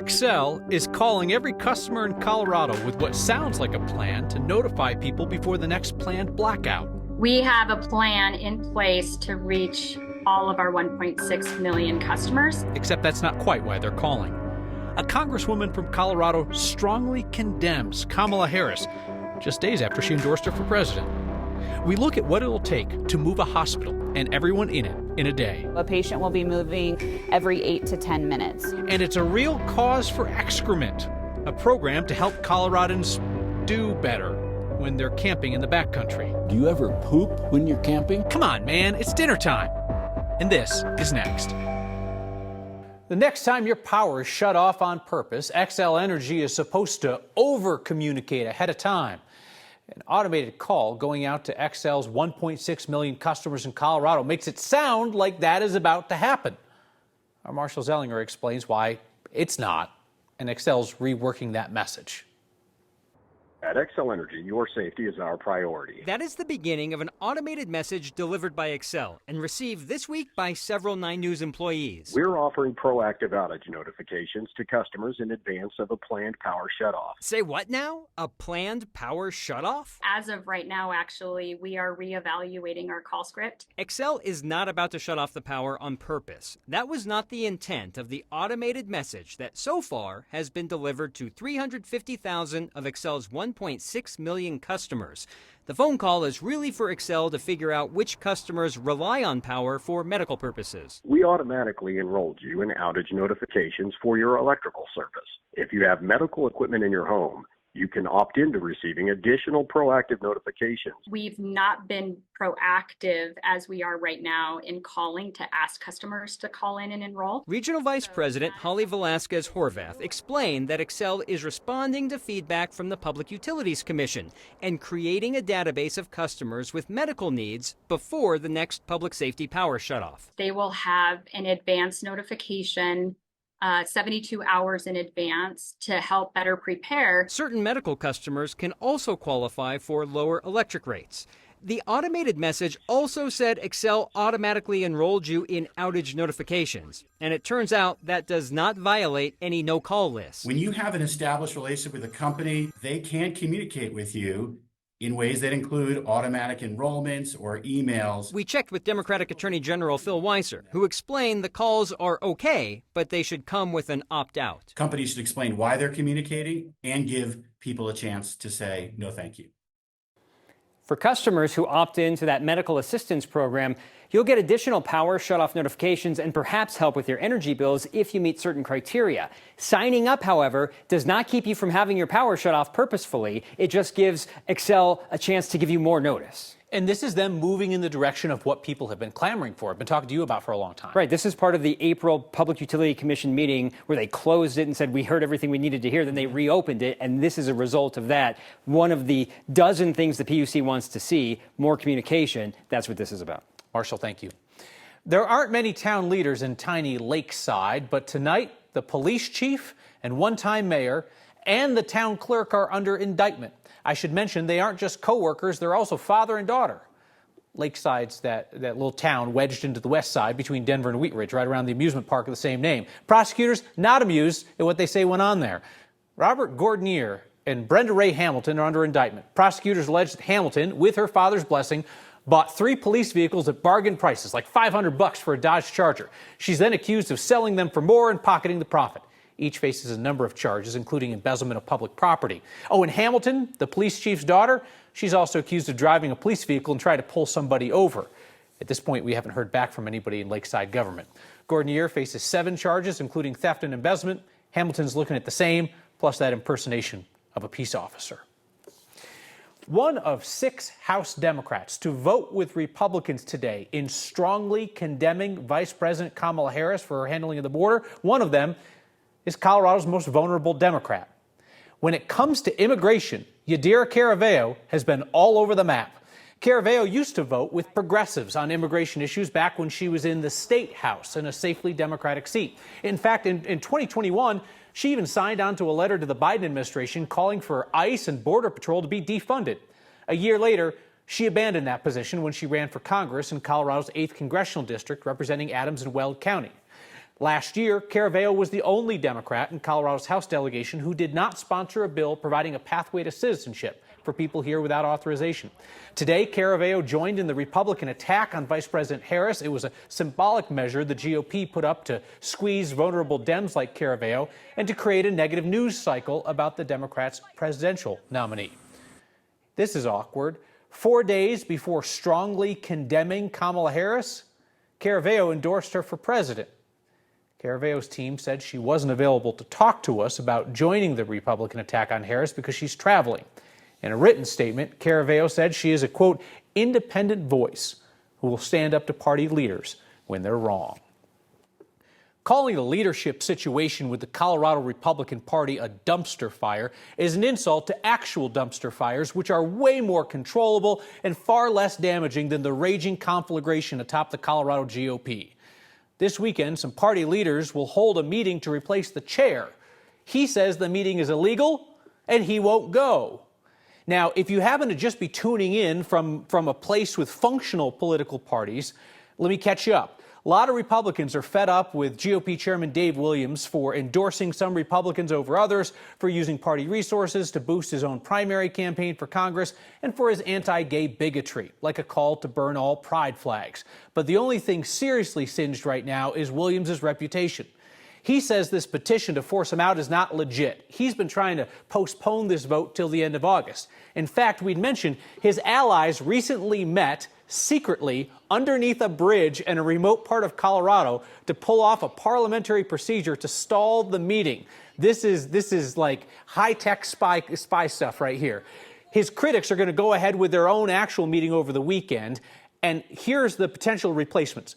Xcel is calling every customer in Colorado with what sounds like a plan to notify people before the next planned blackout. We have a plan in place to reach all of our 1.6 million customers. Except that's not quite why they're calling. A congresswoman from Colorado strongly condemns Kamala Harris just days after she endorsed her for president. We look at what it'll take to move a hospital and everyone in it in a day. A patient will be moving every 8 to 10 minutes. And it's a real cause for excrement, a program to help Coloradans do better when they're camping in the backcountry. Do you ever poop when you're camping? Come on, man, it's dinner time. And this is next. The next time your power is shut off on purpose, Xcel Energy is supposed to over-communicate ahead of time. An automated call going out to Xcel's 1.6 million customers in Colorado makes it sound like that is about to happen. Our Marshall Zellinger explains why it's not, and Xcel's reworking that message. At Xcel Energy, your safety is our priority. That is the beginning of an automated message delivered by Xcel and received this week by several 9 News employees. We're offering proactive outage notifications to customers in advance of a planned power shutoff. Say what now? A planned power shutoff? As of right now, actually, we are reevaluating our call script. Xcel is not about to shut off the power on purpose. That was not the intent of the automated message that so far has been delivered to 350,000 of Xcel's 1.6 million customers. The phone call is really for Xcel to figure out which customers rely on power for medical purposes. We automatically enrolled you in outage notifications for your electrical service. If you have medical equipment in your home, you can opt into receiving additional proactive notifications. We've not been proactive as we are right now in calling to ask customers to call in and enroll. Regional Vice President Holly Velasquez Horvath explained that Xcel is responding to feedback from the Public Utilities Commission and creating a database of customers with medical needs before the next public safety power shutoff. They will have an advance notification 72 hours in advance to help better prepare. Certain medical customers can also qualify for lower electric rates. The automated message also said Xcel automatically enrolled you in outage notifications. And it turns out that does not violate any no-call lists. When you have an established relationship with a company, they can communicate with you in ways that include automatic enrollments or emails. We checked with Democratic Attorney General Phil Weiser, who explained the calls are okay, but they should come with an opt-out. Companies should explain why they're communicating and give people a chance to say, no, thank you. For customers who opt into that medical assistance program, you'll get additional power shutoff notifications and perhaps help with your energy bills if you meet certain criteria. Signing up, however, does not keep you from having your power shut off purposefully. It just gives Xcel a chance to give you more notice. And this is them moving in the direction of what people have been clamoring for, been talking to you about for a long time. Right. This is part of the April Public Utility Commission meeting where they closed it and said we heard everything we needed to hear. Then they reopened it. And this is a result of that. One of the dozen things the PUC wants to see, more communication. That's what this is about. Marshall, thank you. There aren't many town leaders in tiny Lakeside, but tonight the police chief and one-time mayor and the town clerk are under indictment. I should mention they aren't just co-workers, they're also father and daughter. Lakeside's that little town wedged into the west side between Denver and Wheat Ridge, right around the amusement park of the same name. Prosecutors not amused at what they say went on there. Robert Gordonier and Brenda Ray Hamilton are under indictment. Prosecutors allege that Hamilton, with her father's blessing, bought 3 police vehicles at bargain prices, like $500 for a Dodge Charger. She's then accused of selling them for more and pocketing the profit. Each faces a number of charges, including embezzlement of public property. Oh, and Hamilton, the police chief's daughter, she's also accused of driving a police vehicle and trying to pull somebody over. At this point, we haven't heard back from anybody in Lakeside government. Gordonier faces 7 charges, including theft and embezzlement. Hamilton's looking at the same, plus that impersonation of a peace officer. One of 6 House Democrats to vote with Republicans today in strongly condemning Vice President Kamala Harris for her handling of the border, one of them is Colorado's most vulnerable Democrat. When it comes to immigration, Yadira Caraveo has been all over the map. Caraveo used to vote with progressives on immigration issues back when she was in the state house in a safely Democratic seat. In fact, in 2021, she even signed on to a letter to the Biden administration calling for ICE and Border Patrol to be defunded. A year later, she abandoned that position when she ran for Congress in Colorado's 8th Congressional District, representing Adams and Weld County. Last year, Caraveo was the only Democrat in Colorado's House delegation who did not sponsor a bill providing a pathway to citizenship for people here without authorization. Today, Caraveo joined in the Republican attack on Vice President Harris. It was a symbolic measure the GOP put up to squeeze vulnerable Dems like Caraveo and to create a negative news cycle about the Democrats' presidential nominee. This is awkward. 4 days before strongly condemning Kamala Harris, Caraveo endorsed her for president. Caraveo's team said she wasn't available to talk to us about joining the Republican attack on Harris because she's traveling. In a written statement, Caraveo said she is a, quote, independent voice who will stand up to party leaders when they're wrong. Calling the leadership situation with the Colorado Republican Party a dumpster fire is an insult to actual dumpster fires, which are way more controllable and far less damaging than the raging conflagration atop the Colorado GOP. This weekend, some party leaders will hold a meeting to replace the chair. He says the meeting is illegal and he won't go. Now, if you happen to just be tuning in from a place with functional political parties, let me catch you up. A lot of Republicans are fed up with GOP Chairman Dave Williams for endorsing some Republicans over others, for using party resources to boost his own primary campaign for Congress, and for his anti-gay bigotry, like a call to burn all pride flags. But the only thing seriously singed right now is Williams' reputation. He says this petition to force him out is not legit. He's been trying to postpone this vote till the end of August. In fact, we'd mentioned his allies recently met secretly underneath a bridge in a remote part of Colorado to pull off a parliamentary procedure to stall the meeting. This is like high-tech spy stuff right here. His critics are going to go ahead with their own actual meeting over the weekend, and here's the potential replacements.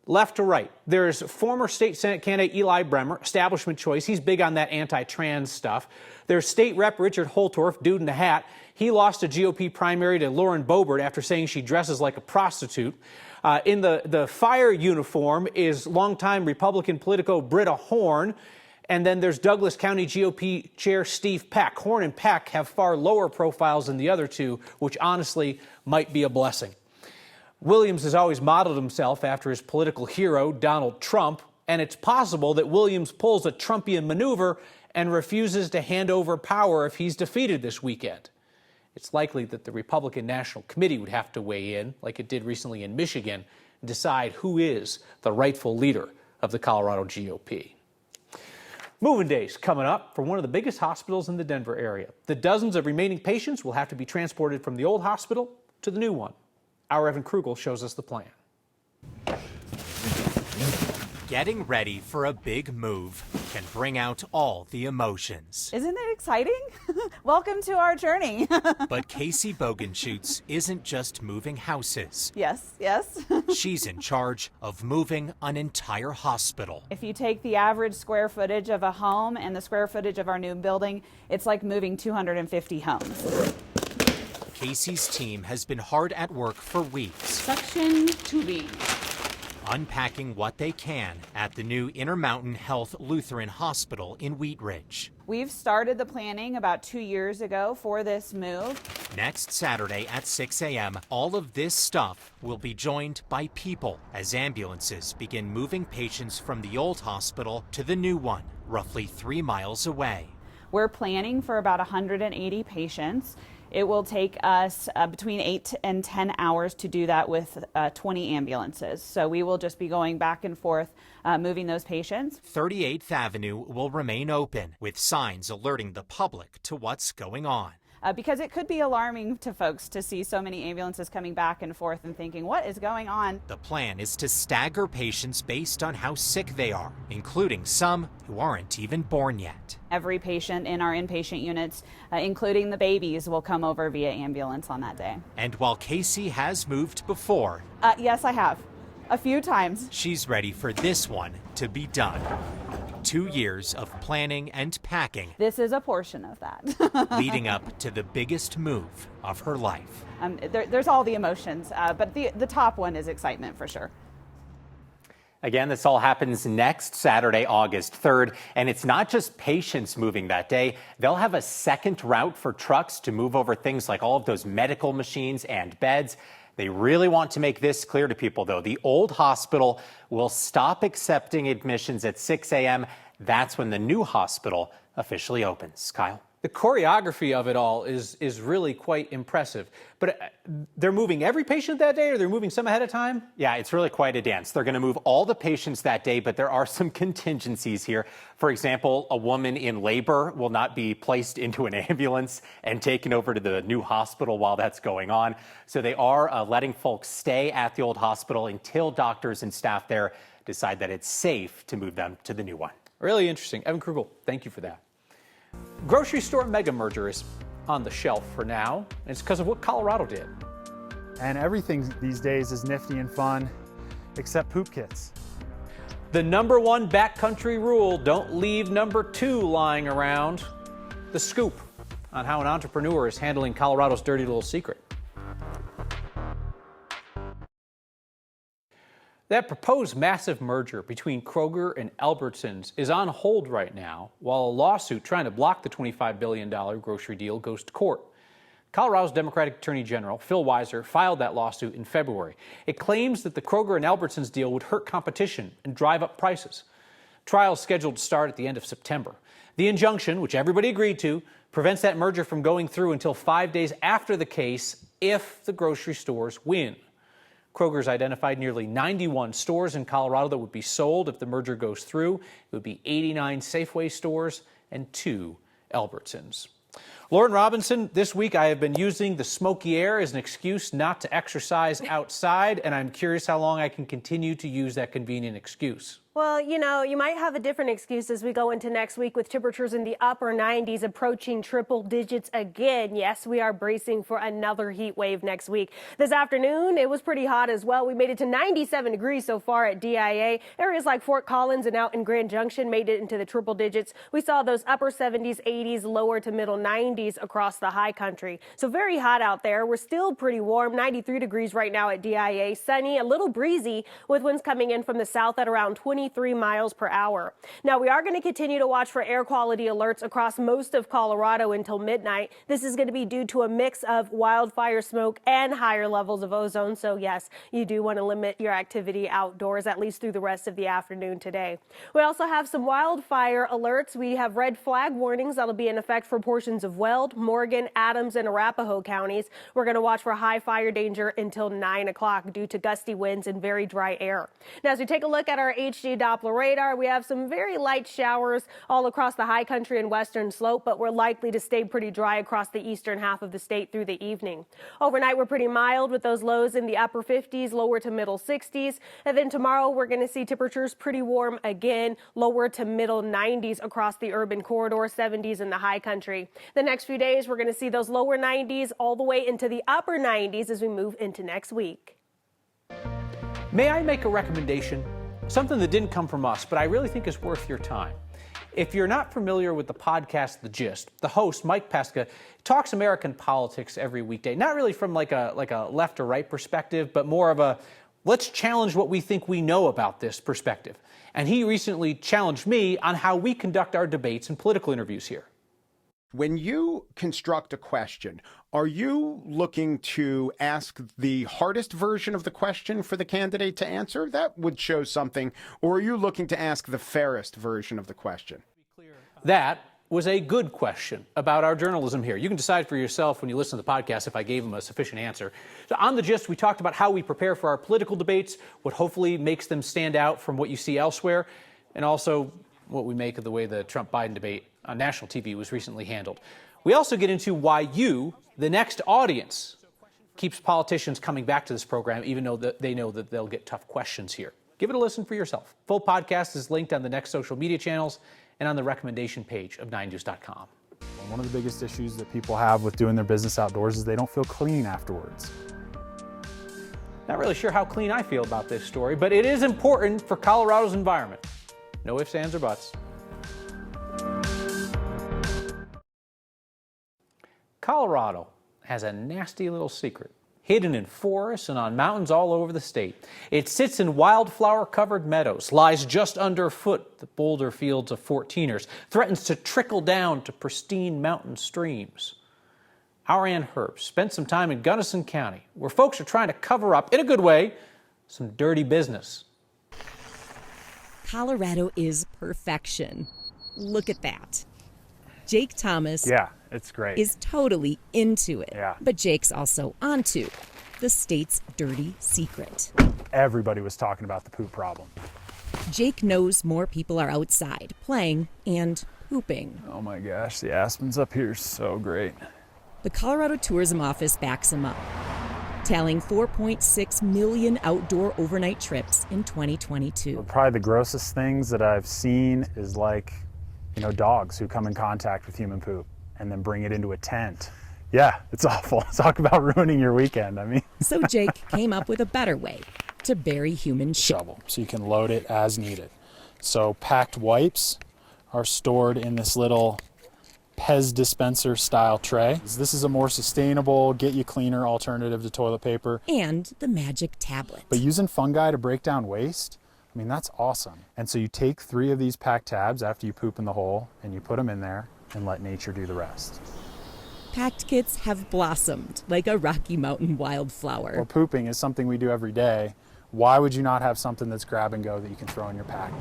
Left to right, there's former state Senate candidate Eli Bremer, establishment choice. He's big on that anti-trans stuff. There's state rep Richard Holtorf, dude in the hat. He lost a GOP primary to Lauren Boebert after saying she dresses like a prostitute. In the fire uniform is longtime Republican Politico Britta Horn. And then there's Douglas County GOP Chair Steve Peck. Horn and Peck have far lower profiles than the other two, which honestly might be a blessing. Williams has always modeled himself after his political hero, Donald Trump, and it's possible that Williams pulls a Trumpian maneuver and refuses to hand over power if he's defeated this weekend. It's likely that the Republican National Committee would have to weigh in, like it did recently in Michigan, and decide who is the rightful leader of the Colorado GOP. Moving days coming up for one of the biggest hospitals in the Denver area. The dozens of remaining patients will have to be transported from the old hospital to the new one. Our Evan Krugel shows us the plan. Getting ready for a big move can bring out all the emotions. Isn't it exciting? Welcome to our journey. But Casey Bogenschutz isn't just moving houses. Yes. She's in charge of moving an entire hospital. If you take the average square footage of a home and the square footage of our new building, it's like moving 250 homes. Casey's team has been hard at work for weeks. Suction tubing. Unpacking what they can at the new Intermountain Health Lutheran Hospital in Wheat Ridge. We've started the planning about 2 years ago for this move. Next Saturday at 6 a.m., all of this stuff will be joined by people as ambulances begin moving patients from the old hospital to the new one, roughly 3 miles away. We're planning for about 180 patients. It will take us between 8 and 10 hours to do that with 20 ambulances. So we will just be going back and forth, moving those patients. 38th Avenue will remain open, with signs alerting the public to what's going on. Because it could be alarming to folks to see so many ambulances coming back and forth and thinking, what is going on? The plan is to stagger patients based on how sick they are, including some who aren't even born yet. Every patient in our inpatient units, including the babies, will come over via ambulance on that day. And while Casey has moved before, yes, I have. A few times. She's ready for this one to be done. 2 years of planning and packing. This is a portion of that. Leading up to the biggest move of her life. There's all the emotions, but the top one is excitement for sure. Again, this all happens next Saturday, August 3rd, and it's not just patients moving that day. They'll have a second route for trucks to move over things like all of those medical machines and beds. They really want to make this clear to people, though. The old hospital will stop accepting admissions at 6 a.m. That's when the new hospital officially opens. Kyle? The choreography of it all is really quite impressive. But they're moving every patient that day, or they're moving some ahead of time? Yeah, it's really quite a dance. They're going to move all the patients that day, but there are some contingencies here. For example, a woman in labor will not be placed into an ambulance and taken over to the new hospital while that's going on. So they are letting folks stay at the old hospital until doctors and staff there decide that it's safe to move them to the new one. Really interesting. Evan Krugel, thank you for that. Grocery store mega merger is on the shelf for now, and it's because of what Colorado did. And everything these days is nifty and fun, except poop kits. The #1 backcountry rule, don't leave #2 lying around. The scoop on how an entrepreneur is handling Colorado's dirty little secret. That proposed massive merger between Kroger and Albertsons is on hold right now, while a lawsuit trying to block the $25 billion grocery deal goes to court. Colorado's Democratic Attorney General, Phil Weiser, filed that lawsuit in February. It claims that the Kroger and Albertsons deal would hurt competition and drive up prices. Trial is scheduled to start at the end of September. The injunction, which everybody agreed to, prevents that merger from going through until 5 days after the case if the grocery stores win. Kroger's identified nearly 91 stores in Colorado that would be sold if the merger goes through. It would be 89 Safeway stores and 2 Albertsons. Lauren Robinson, this week I have been using the smoky air as an excuse not to exercise outside, and I'm curious how long I can continue to use that convenient excuse. Well, you know, you might have a different excuse as we go into next week with temperatures in the upper 90s approaching triple digits again. Yes, we are bracing for another heat wave next week. This afternoon, it was pretty hot as well. We made it to 97 degrees so far at DIA. Areas like Fort Collins and out in Grand Junction made it into the triple digits. We saw those upper 70s, 80s, lower to middle 90s across the high country. So very hot out there. We're still pretty warm, 93 degrees right now at DIA. Sunny, a little breezy with winds coming in from the south at around 23 miles per hour. Now, we are going to continue to watch for air quality alerts across most of Colorado until midnight. This is going to be due to a mix of wildfire smoke and higher levels of ozone. So, yes, you do want to limit your activity outdoors, at least through the rest of the afternoon today. We also have some wildfire alerts. We have red flag warnings that'll be in effect for portions of Weld, Morgan, Adams, and Arapahoe counties. We're going to watch for high fire danger until 9 o'clock due to gusty winds and very dry air. Now, as we take a look at our HD Doppler radar, we have some very light showers all across the high country and western slope, but we're likely to stay pretty dry across the eastern half of the state through the evening. Overnight, we're pretty mild with those lows in the upper 50s, lower to middle 60s. And then tomorrow, we're going to see temperatures pretty warm again, lower to middle 90s across the urban corridor, 70s in the high country. The next few days, we're going to see those lower 90s all the way into the upper 90s as we move into next week. May I make a recommendation? Something that didn't come from us, but I really think is worth your time. If you're not familiar with the podcast The Gist, the host, Mike Pesca, talks American politics every weekday. Not really from like a left or right perspective, but more of a let's challenge what we think we know about this perspective. And he recently challenged me on how we conduct our debates and political interviews here. When you construct a question, are you looking to ask the hardest version of the question for the candidate to answer? That would show something. Or are you looking to ask the fairest version of the question? That was a good question about our journalism here. You can decide for yourself when you listen to the podcast if I gave him a sufficient answer. So on The Gist, we talked about how we prepare for our political debates, what hopefully makes them stand out from what you see elsewhere, and also what we make of the way the Trump-Biden debate on national TV was recently handled. We also get into why you, the next audience, keeps politicians coming back to this program, even though they know that they'll get tough questions here. Give it a listen for yourself. Full podcast is linked on the next social media channels and on the recommendation page of 9news.com. One of the biggest issues that people have with doing their business outdoors is they don't feel clean afterwards. Not really sure how clean I feel about this story, but it is important for Colorado's environment. No ifs, ands, or buts. Colorado has a nasty little secret. hidden in forests and on mountains all over the state. It sits in wildflower-covered meadows, lies just underfoot the boulder fields of 14ers, threatens to trickle down to pristine mountain streams. Our Ann Herbst spent some time in Gunnison County, where folks are trying to cover up, in a good way, some dirty business. Colorado is perfection. Look at that. Jake Thomas it's great. is totally into it. Yeah. But Jake's also onto the state's dirty secret. Everybody was talking about the poop problem. Jake knows more people are outside playing and pooping. Oh my gosh, the aspens up here is so great. The Colorado Tourism Office backs him up, tallying 4.6 million outdoor overnight trips in 2022. Probably the grossest things that I've seen is dogs who come in contact with human poop and then bring it into a tent. Yeah, it's awful. Talk about ruining your weekend. So Jake came up with a better way to bury human shit. Shovel, so you can load it as needed. So packed wipes are stored in this little Pez dispenser style tray. This is a more sustainable, get you cleaner alternative to toilet paper. And the magic tablet. But using fungi to break down waste, that's awesome. And so you take 3 of these packed tabs after you poop in the hole and you put them in there and let nature do the rest. Packed kits have blossomed like a Rocky Mountain wildflower. Well, pooping is something we do every day. Why would you not have something that's grab and go that you can throw in your pack?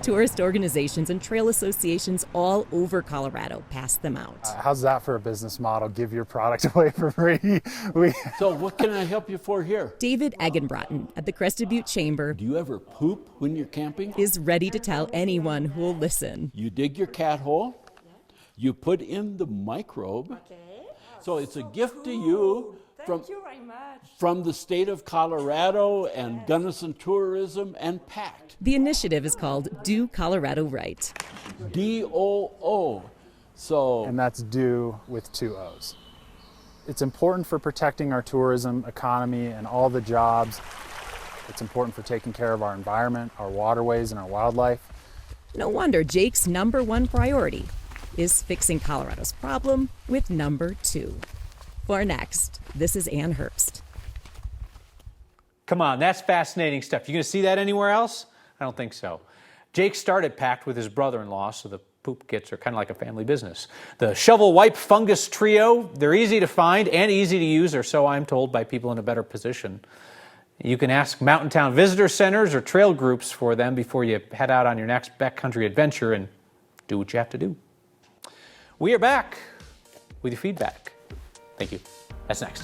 Tourist organizations and trail associations all over Colorado pass them out. How's that for a business model? Give your product away for free. So what can I help you for here? David Eggenbrotten at the Crested Butte Chamber Do you ever poop when you're camping? is ready to tell anyone who'll listen. You dig your cat hole, you put in the microbe. So it's a gift to you from the state of Colorado and Gunnison Tourism and PACT. The initiative is called Do Colorado Right. DOO. And that's do with 2 O's. It's important for protecting our tourism economy and all the jobs. It's important for taking care of our environment, our waterways, and our wildlife. No wonder Jake's #1 priority is fixing Colorado's problem with #2. For Next, this is Ann Herbst. Come on, that's fascinating stuff. You going to see that anywhere else? I don't think so. Jake started PACT with his brother-in-law, so the poop kits are kind of like a family business. The shovel wipe fungus trio, they're easy to find and easy to use, or so I'm told by people in a better position. You can ask Mountain Town Visitor Centers or trail groups for them before you head out on your next backcountry adventure and do what you have to do. We are back with your feedback. Thank you. That's next.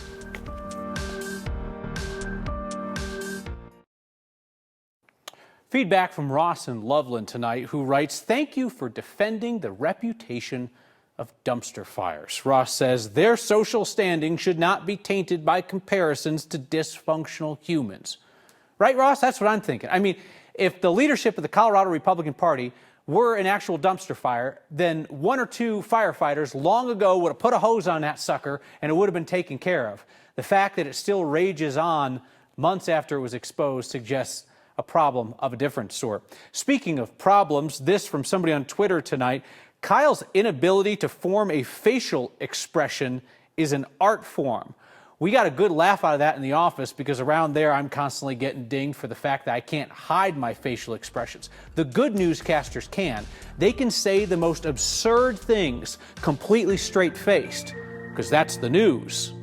Feedback from Ross in Loveland tonight, who writes, "Thank you for defending the reputation of dumpster fires." Ross says their social standing should not be tainted by comparisons to dysfunctional humans. Right, Ross? That's what I'm thinking. If the leadership of the Colorado Republican Party were an actual dumpster fire, then 1 or 2 firefighters long ago would have put a hose on that sucker and it would have been taken care of. The fact that it still rages on months after it was exposed suggests a problem of a different sort. Speaking of problems, this from somebody on Twitter tonight: Kyle's inability to form a facial expression is an art form. We got a good laugh out of that in the office because around there I'm constantly getting dinged for the fact that I can't hide my facial expressions. The good newscasters can. They can say the most absurd things completely straight-faced because that's the news.